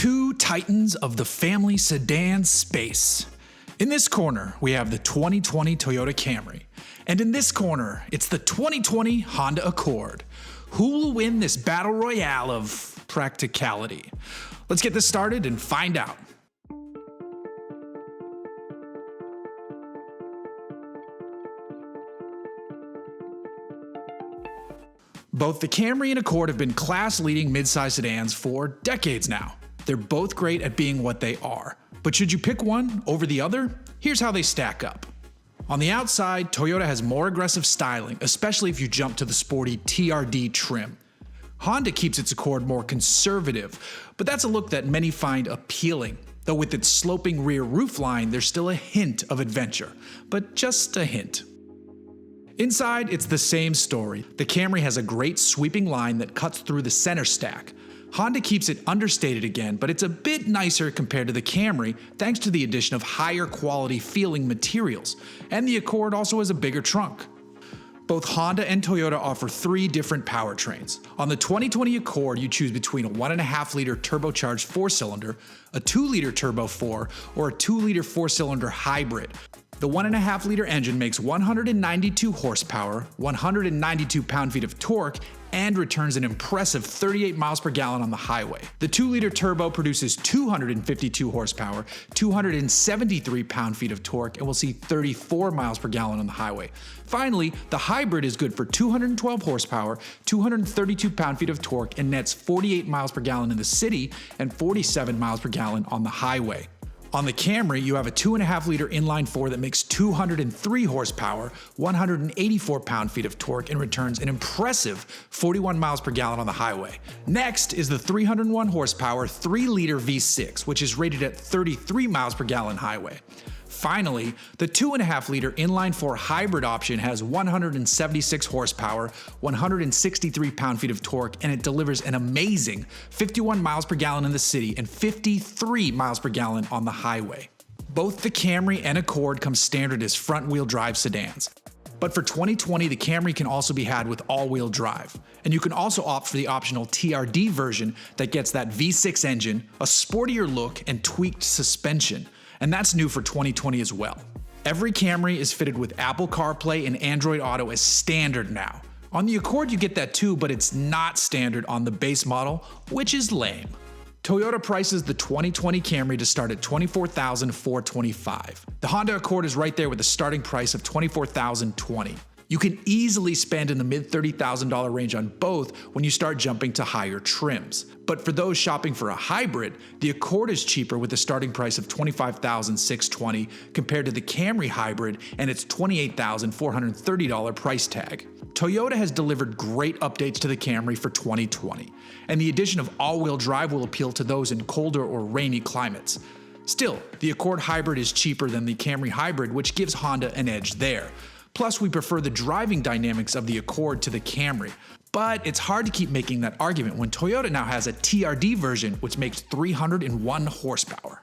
Two titans of the family sedan space. In this corner, we have the 2020 Toyota Camry. And in this corner, it's the 2020 Honda Accord. Who will win this battle royale of practicality? Let's get this started and find out. Both the Camry and Accord have been class-leading midsize sedans for decades now. They're both great at being what they are. But should you pick one over the other? Here's how they stack up. On the outside, Toyota has more aggressive styling, especially if you jump to the sporty TRD trim. Honda keeps its Accord more conservative, but that's a look that many find appealing. Though with its sloping rear roofline, there's still a hint of adventure, but just a hint. Inside, it's the same story. The Camry has a great sweeping line that cuts through the center stack. Honda keeps it understated again, but it's a bit nicer compared to the Camry thanks to the addition of higher quality feeling materials, and the Accord also has a bigger trunk. Both Honda and Toyota offer three different powertrains. On the 2020 Accord, you choose between a 1.5-liter turbocharged 4-cylinder, a 2-liter turbo 4, or a 2-liter 4-cylinder hybrid. The 1.5-liter engine makes 192 horsepower, 192 pound-feet of torque, and returns an impressive 38 miles per gallon on the highway. The 2-liter turbo produces 252 horsepower, 273 pound-feet of torque, and will see 34 miles per gallon on the highway. Finally, the hybrid is good for 212 horsepower, 232 pound-feet of torque, and nets 48 miles per gallon in the city and 47 miles per gallon on the highway. On the Camry, you have a 2.5-liter inline-4 that makes 203 horsepower, 184 pound-feet of torque, and returns an impressive 41 miles per gallon on the highway. Next is the 301 horsepower 3-liter V6, which is rated at 33 miles per gallon highway. Finally, the 2.5-liter inline-4 hybrid option has 176 horsepower, 163 pound-feet of torque, and it delivers an amazing 51 miles per gallon in the city and 53 miles per gallon on the highway. Both the Camry and Accord come standard as front-wheel drive sedans. But for 2020, the Camry can also be had with all-wheel drive. And you can also opt for the optional TRD version that gets that V6 engine, a sportier look, and tweaked suspension. And that's new for 2020 as well. Every Camry is fitted with Apple CarPlay and Android Auto as standard now. On the Accord you get that too, but it's not standard on the base model, which is lame. Toyota prices the 2020 Camry to start at $24,425. The Honda Accord is right there with a starting price of $24,020. You can easily spend in the mid-$30,000 range on both when you start jumping to higher trims. But for those shopping for a hybrid, the Accord is cheaper with a starting price of $25,620 compared to the Camry hybrid and its $28,430 price tag. Toyota has delivered great updates to the Camry for 2020, and the addition of all-wheel drive will appeal to those in colder or rainy climates. Still, the Accord hybrid is cheaper than the Camry hybrid, which gives Honda an edge there. Plus, we prefer the driving dynamics of the Accord to the Camry. But it's hard to keep making that argument when Toyota now has a TRD version which makes 301 horsepower.